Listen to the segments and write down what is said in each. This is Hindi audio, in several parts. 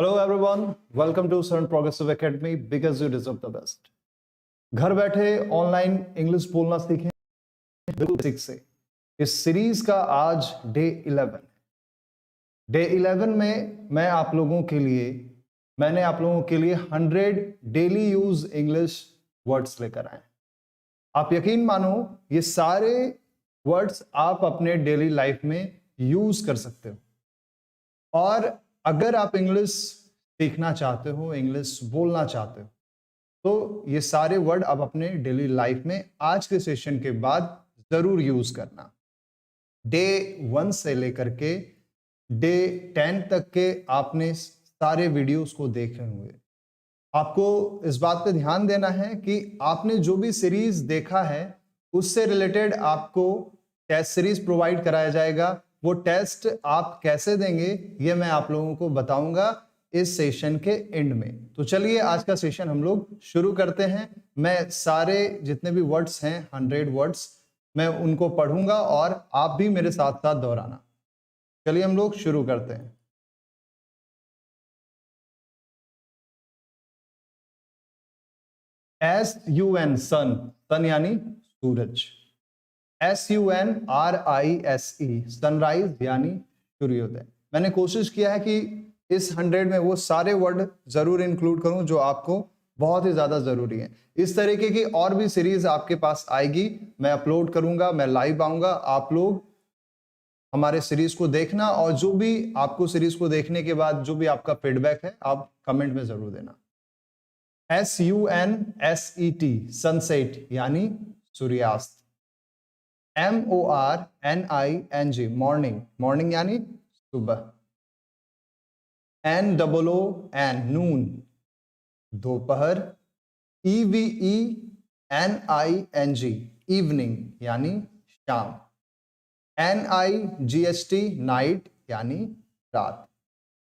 हेलो एवरीवन, वेलकम टू सर्न progressive academy because you deserve the best. घर बैठे ऑनलाइन इंग्लिश बोलना सीखें बिल्कुल बेसिक से। इस सीरीज का आज डे 11। डे 11 में मैंने आप लोगों के लिए 100 डेली यूज इंग्लिश वर्ड्स लेकर आए। आप यकीन मानो, ये सारे वर्ड्स आप अपने डेली लाइफ में यूज कर सकते हो। और अगर आप इंग्लिश सीखना चाहते हो, इंग्लिश बोलना चाहते हो, तो ये सारे वर्ड आप अपने डेली लाइफ में आज के सेशन के बाद जरूर यूज करना। डे 1 से लेकर के डे 10 तक के आपने सारे वीडियोस को देखे होंगे। आपको इस बात पे ध्यान देना है कि आपने जो भी सीरीज देखा है उससे रिलेटेड आपको टेस्ट सीरीज प्रोवाइड कराया जाएगा। वो टेस्ट आप कैसे देंगे ये मैं आप लोगों को बताऊंगा इस सेशन के एंड में। तो चलिए आज का सेशन हम लोग शुरू करते हैं। मैं सारे जितने भी वर्ड्स हैं 100 वर्ड्स मैं उनको पढ़ूंगा और आप भी मेरे साथ साथ दोहराना। चलिए हम लोग शुरू करते हैं। SUN सन, सन यानी सूरज। SUNRISE सनराइज यानी सूर्योदय। मैंने कोशिश किया है कि इस 100 में वो सारे वर्ड जरूर इंक्लूड करूं जो आपको बहुत ही ज्यादा जरूरी है। इस तरीके की और भी सीरीज आपके पास आएगी, मैं अपलोड करूंगा, मैं लाइव आऊंगा। आप लोग हमारे सीरीज को देखना और जो भी आपको सीरीज को देखने के बाद जो भी आपका फीडबैक है आप कमेंट में जरूर देना। SUNSET सनसेट यानी सूर्यास्त। MORNING मॉर्निंग, मॉर्निंग यानी सुबह। NOON नून दोपहर। EVENING इवनिंग यानी शाम। NIGHT नाइट यानी रात।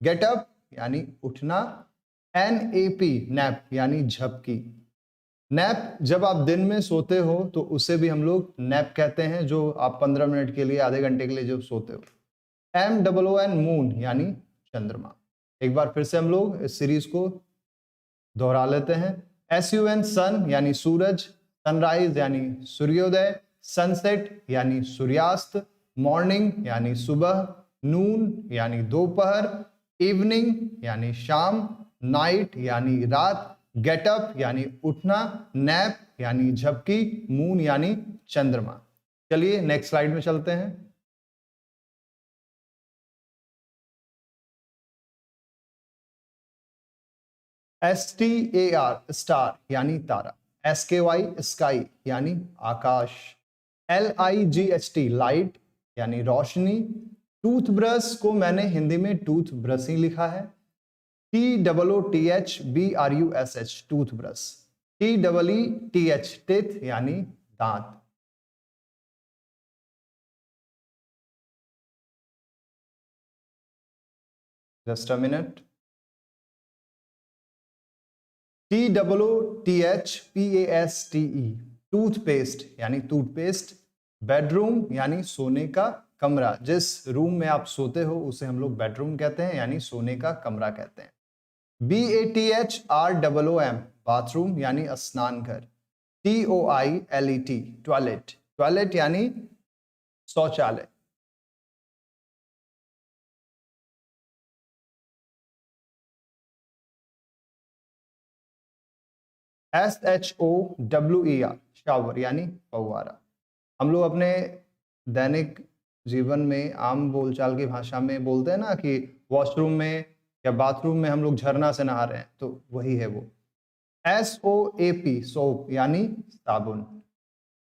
गेट अप यानी उठना। NAP नैप यानी झपकी। नैप जब आप दिन में सोते हो तो उसे भी हम लोग नैप कहते हैं, जो आप 15 मिनट के लिए, आधे घंटे के लिए जो सोते हो। MOON मून यानी चंद्रमा। एक बार फिर से हम लोग इस सीरीज को दोहरा लेते हैं। SUN सन यानी सूरज, सनराइज यानी सूर्योदय, सनसेट यानी सूर्यास्त, मॉर्निंग यानी सुबह, नून यानी दोपहर, इवनिंग यानी शाम, नाइट यानी रात, गेट अप यानी उठना, नैप यानी झपकी, मून यानी चंद्रमा। चलिए नेक्स्ट स्लाइड में चलते हैं। STAR स्टार यानी तारा। SKY स्काई यानी आकाश। LIGHT लाइट यानी रोशनी। टूथब्रश को मैंने हिंदी में टूथ ब्रश ही लिखा है। TOOTHBRUSH toothbrush. TEETH टिथ यानी दांत। Just a minute. TOOTHPASTE toothpaste यानी टूथपेस्ट। बेडरूम यानी सोने का कमरा। जिस रूम में आप सोते हो उसे हम लोग बेडरूम कहते हैं, यानी सोने का कमरा कहते हैं। BATHROOM बाथरूम यानी स्नान घर। TOILET टॉयलेट, टॉयलेट यानी शौचालय। SHOWER शावर यानी फव्वारा। हम लोग अपने दैनिक जीवन में आम बोलचाल की भाषा में बोलते हैं ना कि वॉशरूम में या बाथरूम में हम लोग झरना से नहा रहे हैं, तो वही है वो। SOAP सोप यानी साबुन।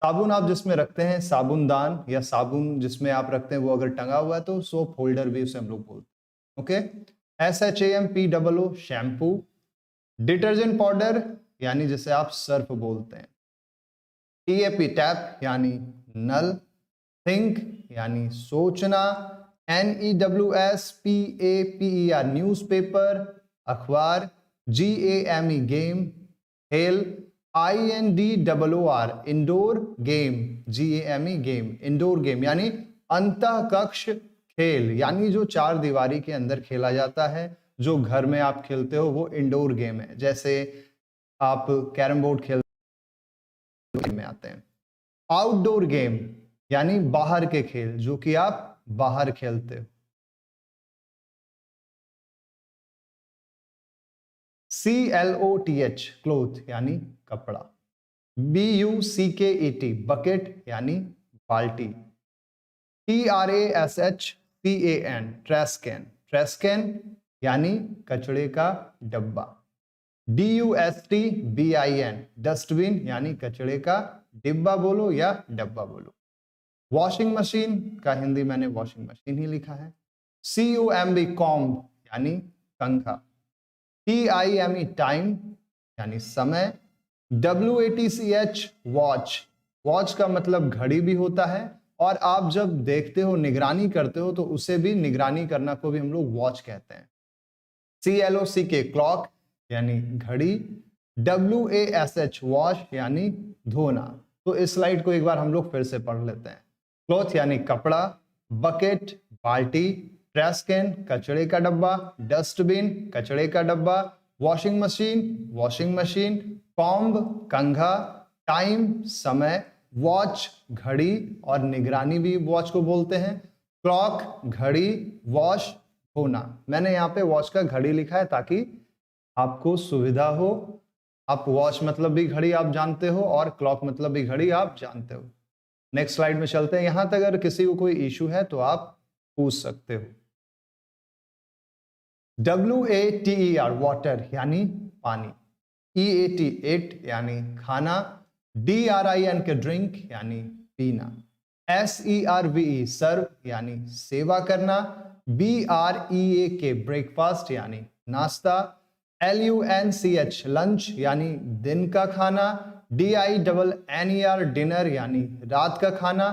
साबुन आप जिसमें रखते हैं, साबुनदान या साबुन जिसमें आप रखते हैं वो अगर टंगा हुआ है तो सोप होल्डर भी उसे हम लोग बोलते हैं। Okay. SHAMPOO shampoo. Detergent powder यानी जिसे आप सर्फ बोलते हैं। TAP टैप यानी नल। थिंक यानी सोचना। NEWSPAPER न्यूज़पेपर अखबार। GAME game. Hello. INDOOR indoor game. GAME game indoor game यानी अंतः कक्ष खेल, यानी जो चार दीवारी के अंदर खेला जाता है जो घर में आप खेलते हो वो इंडोर गेम है, जैसे आप कैरम बोर्ड खेलते में आते हैं। आउटडोर गेम यानी बाहर के खेल, जो कि आप बाहर खेलते हो। CLOTH क्लोथ यानी कपड़ा। BUCKET बकेट यानी बाल्टी। TRASHCAN trash can, trash can यानी कचड़े का डब्बा। DUSTBIN डस्टबिन यानी कचड़े का डिब्बा बोलो या डब्बा बोलो। वॉशिंग मशीन का हिंदी मैंने वॉशिंग मशीन ही लिखा है। COMB कॉम्ब यानी कंघा। TIME टाइम यानी समय। WATCH वॉच, वॉच का मतलब घड़ी भी होता है, और आप जब देखते हो, निगरानी करते हो, तो उसे भी निगरानी करना को भी हम लोग वॉच कहते हैं। CLOCK क्लॉक यानी घड़ी। WASH वॉश यानी धोना। तो इस स्लाइड को एक बार हम लोग फिर से पढ़ लेते हैं। क्लॉथ यानी कपड़ा, बकेट बाल्टी, ट्रैश कैन कचड़े का डब्बा, डस्टबिन कचड़े का डब्बा, वॉशिंग मशीन, कॉम्ब कंघा, टाइम समय, वॉच घड़ी, और निगरानी भी वॉच को बोलते हैं। क्लॉक घड़ी, वॉश होना। मैंने यहाँ पे वॉच का घड़ी लिखा है ताकि आपको सुविधा हो। आप वॉच मतलब भी घड़ी आप जानते हो, और क्लॉक मतलब भी घड़ी आप जानते हो। नेक्स्ट स्लाइड में चलते हैं। यहां तक अगर किसी को कोई इशू है तो आप पूछ सकते हो। WATER वाटर यानी पानी। EAT एट यानी खाना। DRIN के ड्रिंक यानी पीना। SERVE सर्व यानी सेवा करना। BREA के ब्रेकफास्ट यानी नाश्ता। LUNCH लंच यानी दिन का खाना। DINNER डिनर यानी रात का खाना।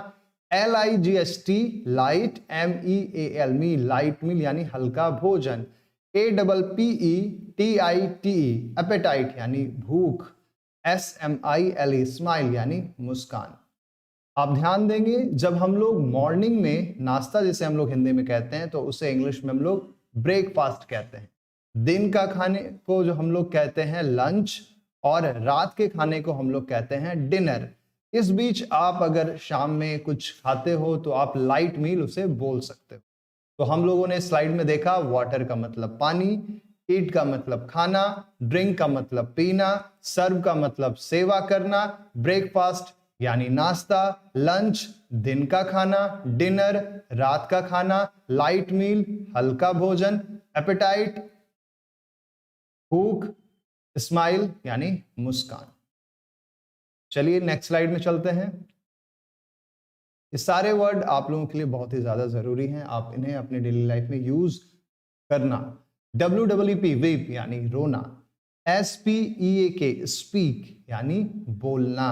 LIGHT लाइट, MEAL मील लाइट मील यानी हल्का भोजन। APPETITE एपेटाइट यानी भूख। SMILE स्माइल यानी मुस्कान। आप ध्यान देंगे, जब हम लोग मॉर्निंग में नाश्ता जिसे हम लोग हिंदी में कहते हैं, तो उसे इंग्लिश में हम लोग ब्रेकफास्ट कहते हैं। दिन का खाने को जो हम लोग कहते हैं लंच, और रात के खाने को हम लोग कहते हैं डिनर। इस बीच आप अगर शाम में कुछ खाते हो तो आप लाइट मील उसे बोल सकते हो। तो हम लोगों ने स्लाइड में देखा, वाटर का मतलब पानी, ईट का मतलब खाना, ड्रिंक का मतलब पीना, सर्व का मतलब सेवा करना, ब्रेकफास्ट यानी नाश्ता, लंच दिन का खाना, डिनर रात का खाना, लाइट मील हल्का भोजन, एपेटाइट भूख, स्माइल यानी मुस्कान। चलिए नेक्स्ट स्लाइड में चलते हैं। ये सारे वर्ड आप लोगों के लिए बहुत ही ज्यादा जरूरी हैं, आप इन्हें अपने डेली लाइफ में यूज करना। WEEP वीप यानी रोना। SPEAK स्पीक यानी बोलना।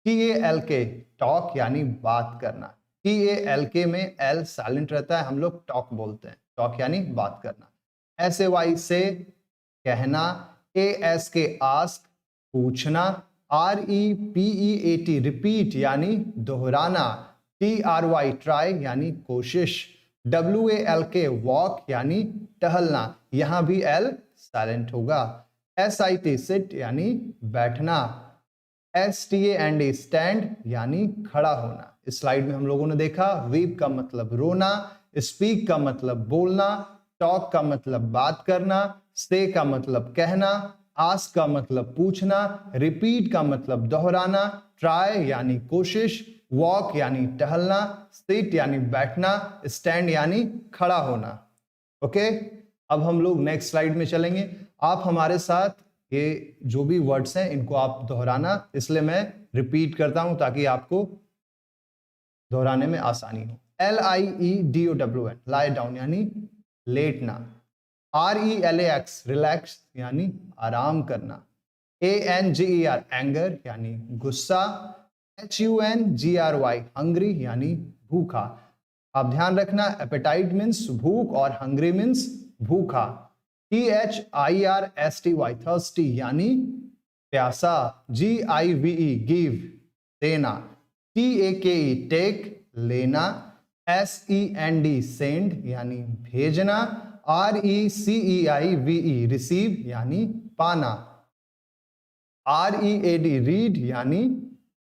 TALK टॉक यानी बात करना। TALK में L साइलेंट रहता है, हम लोग टॉक बोलते हैं, टॉक यानी बात करना। SAY से कहना। ASK आस्क पूछना। REPEAT रिपीट यानी दोहराना। TRY ट्राई यानी कोशिश। WALK वॉक यानी टहलना, यहां भी L साइलेंट होगा। SIT सिट यानी बैठना। STAND स्टैंड यानी खड़ा होना। इस स्लाइड में हम लोगों ने देखा, वीप का मतलब रोना, स्पीक का मतलब बोलना, टॉक का मतलब बात करना, से का मतलब कहना, आस्क का मतलब पूछना, रिपीट का मतलब दोहराना, ट्राई यानी कोशिश, वॉक यानी टहलना, सिट यानी बैठना, स्टैंड यानी खड़ा होना। ओके, अब हम लोग नेक्स्ट स्लाइड में चलेंगे। आप हमारे साथ ये जो भी वर्ड्स हैं इनको आप दोहराना, इसलिए मैं रिपीट करता हूं ताकि आपको दोहराने में आसानी हो। LIEDOWN लाई डाउन यानी लेटना। RELAX रिलैक्स यानी आराम करना। ANGER एंगर यानी गुस्सा। HUNGRY हंग्री यानी भूखा। आप ध्यान रखना, एपेटाइट मीन्स भूख और हंग्री मीन्स भूखा। THIRSTY थर्स्टी यानी प्यासा। GIVE गिव देना। TAKE टेक लेना। SEND सेंड यानी भेजना। RECEIVE रिसीव यानी पाना, READ रीड यानी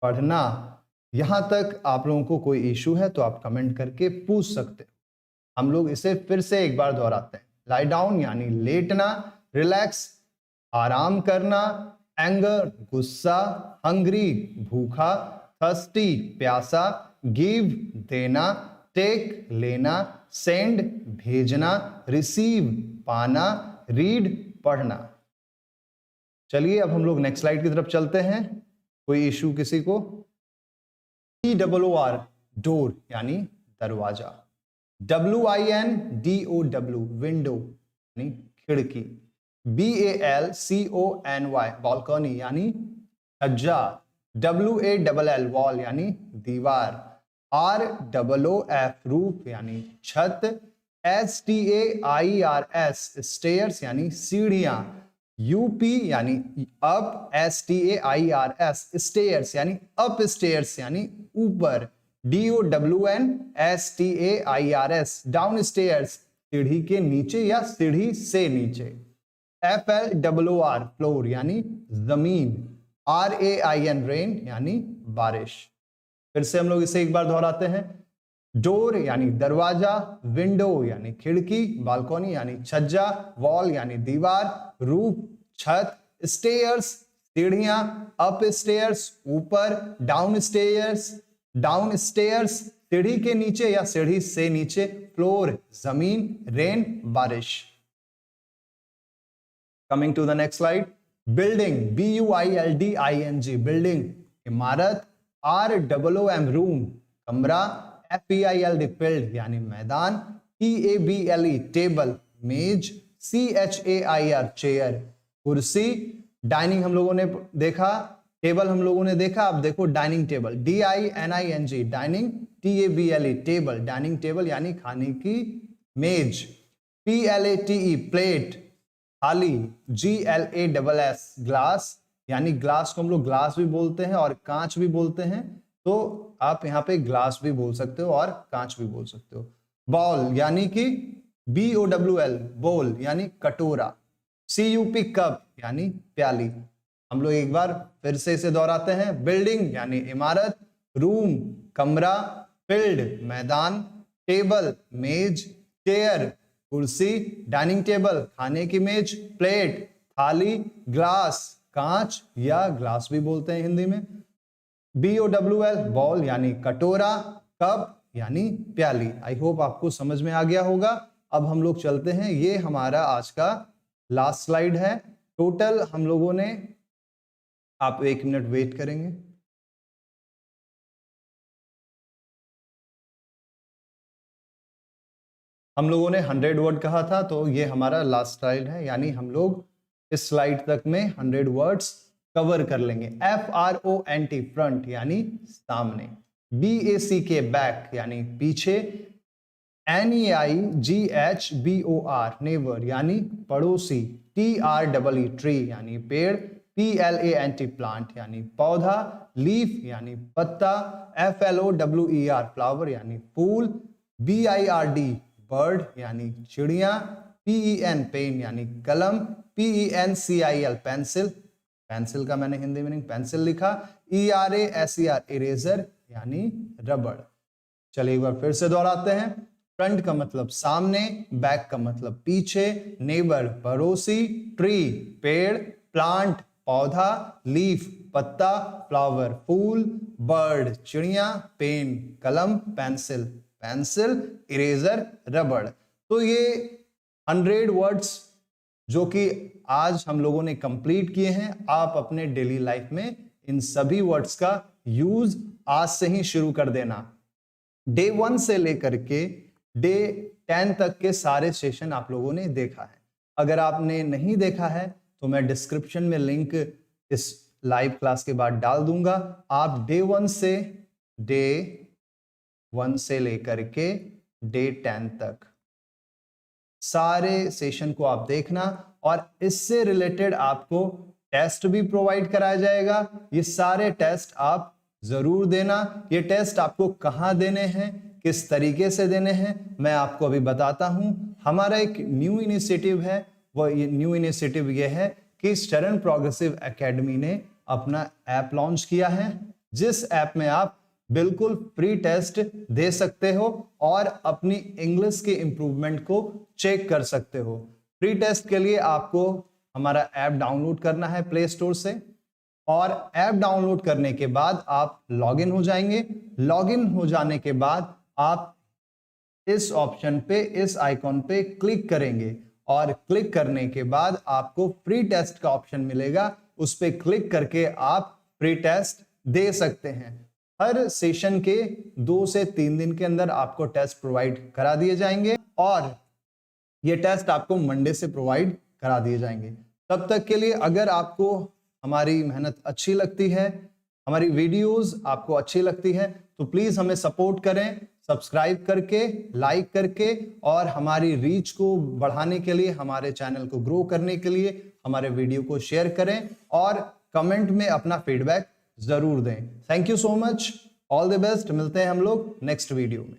पढ़ना। यहां तक आप लोगों को कोई इशू है तो आप कमेंट करके पूछ सकते हो। हम लोग इसे फिर से एक बार दोहराते हैं। लाई डाउन यानी लेटना, रिलैक्स आराम करना, एंगर गुस्सा, हंग्री भूखा, थर्स्टी प्यासा, गिव देना, टेक लेना, सेंड भेजना, रिसीव पाना, रीड पढ़ना। चलिए अब हम लोग नेक्स्ट स्लाइड की तरफ चलते हैं। कोई इशू किसी को? DOOR डोर यानी दरवाजा, WINDOW विंडो यानी खिड़की, BALCONY बालकनी यानी छज्जा, WALL वॉल यानी दीवार, ROOF रूफ यानी छत, STAIRS स्टेयर्स यानी सीढ़ियां, UP यानी अप, STAIRS स्टेयर्स यानी अप स्टेयर्स यानी ऊपर, DOWN डाउन स्टेयर्स सीढ़ी के नीचे या सीढ़ी से नीचे, FLOOR फ्लोर यानी जमीन, RAIN रेन यानी बारिश। फिर से हम लोग इसे एक बार दोहराते हैं। डोर यानी दरवाजा, विंडो यानी खिड़की, बालकनी यानी छज्जा, वॉल यानी दीवार, रूफ छत, स्टेयर्स सीढ़ियां, अप स्टेयर्स ऊपर, डाउन स्टेयर्स सीढ़ी के नीचे या सीढ़ी से नीचे, फ्लोर जमीन, रेन बारिश। Coming to the next slide. Building, BUILDING building इमारत, ROOM रूम कमरा, FEILD फील्ड यानी मैदान, TABLE टेबल मेज, CHAIR चेयर कुर्सी, डाइनिंग हम लोगों ने देखा, टेबल हम लोगों ने देखा, अब देखो dining table, DINING dining, TABLE table dining table यानी खाने की मेज, PLATE प्लेट थाली, GLASS ग्लास यानी ग्लास को हम लोग ग्लास भी बोलते हैं और कांच भी बोलते हैं, तो आप यहाँ पे ग्लास भी बोल सकते हो और कांच भी बोल सकते हो। बॉल यानी कि BOWL बोल यानी कटोरा, CUP कप यानी प्याली। हम लोग एक बार फिर से इसे दोहराते हैं। बिल्डिंग यानी इमारत, रूम कमरा, फील्ड मैदान, टेबल मेज, चेयर कुर्सी, डाइनिंग टेबल खाने की मेज, प्लेट थाली, ग्लास कांच या ग्लास भी बोलते हैं हिंदी में, BOWL बॉल यानी कटोरा, कप यानी प्याली। आई होप आपको समझ में आ गया होगा। अब हम लोग चलते हैं, ये हमारा आज का लास्ट स्लाइड है। टोटल हम लोगों ने, आप 1 मिनट वेट करेंगे। हम लोगों ने 100 वर्ड कहा था, तो ये हमारा लास्ट स्लाइड है, यानी हम लोग इस स्लाइड तक में 100 वर्ड्स कवर कर लेंगे। FRONT फ्रंट यानी सामने, BACK बैक यानी पीछे, NEIGHBOR नेबर यानी पड़ोसी, TREE ट्री यानी पेड़, PLANT प्लांट यानी पौधा, लीफ यानी पत्ता, FLOWER फ्लावर यानी फूल, BIRD बर्ड यानी चिड़िया, PEN पेन यानी कलम, PENCIL पेंसिल, पेंसिल का मैंने हिंदी मीनिंग पेंसिल लिखा, ERASER इरेजर यानी रबड़। चलिए एक बार फिर से दोहराते हैं। फ्रंट का मतलब सामने, बैक का मतलब पीछे, नेबर पड़ोसी, ट्री पेड़, प्लांट पौधा, लीफ पत्ता, फ्लावर फूल, बर्ड चिड़िया, पेन कलम, पेंसिल पेंसिल, इरेजर रबड़। तो ये 100 वर्ड्स जो कि आज हम लोगों ने कंप्लीट किए हैं, आप अपने डेली लाइफ में इन सभी वर्ड्स का यूज आज से ही शुरू कर देना। डे 1 से लेकर के डे 10 तक के सारे सेशन आप लोगों ने देखा है। अगर आपने नहीं देखा है तो मैं डिस्क्रिप्शन में लिंक इस लाइव क्लास के बाद डाल दूंगा। आप डे 1 से लेकर के डे 10 तक सारे सेशन को आप देखना, और इससे रिलेटेड आपको टेस्ट भी प्रोवाइड कराया जाएगा। ये सारे टेस्ट आप जरूर देना। ये टेस्ट आपको कहाँ देने हैं, किस तरीके से देने हैं, मैं आपको अभी बताता हूं। हमारा एक न्यू इनिशिएटिव है, वह न्यू इनिशिएटिव ये है कि शरण प्रोग्रेसिव एकेडमी ने अपना ऐप लॉन्च किया है, जिस ऐप में आप बिल्कुल फ्री टेस्ट दे सकते हो और अपनी इंग्लिश के इंप्रूवमेंट को चेक कर सकते हो। फ्री टेस्ट के लिए आपको हमारा ऐप डाउनलोड करना है प्ले स्टोर से, और ऐप डाउनलोड करने के बाद आप लॉगिन हो जाएंगे। लॉगिन हो जाने के बाद आप इस ऑप्शन पे, इस आइकॉन पे क्लिक करेंगे और क्लिक करने के बाद आपको फ्री टेस्ट का ऑप्शन मिलेगा, उस पे क्लिक करके आप फ्री टेस्ट दे सकते हैं। हर सेशन के 2 से 3 दिन के अंदर आपको टेस्ट प्रोवाइड करा दिए जाएंगे और ये टेस्ट आपको मंडे से प्रोवाइड करा दिए जाएंगे। तब तक के लिए अगर आपको हमारी मेहनत अच्छी लगती है, हमारी वीडियोस आपको अच्छी लगती है, तो प्लीज हमें सपोर्ट करें, सब्सक्राइब करके, लाइक करके, और हमारी रीच को बढ़ाने के लिए, हमारे चैनल को ग्रो करने के लिए हमारे वीडियो को शेयर करें और कमेंट में अपना फीडबैक जरूर दें। Thank you so much, all the best. मिलते हैं हम लोग नेक्स्ट वीडियो में।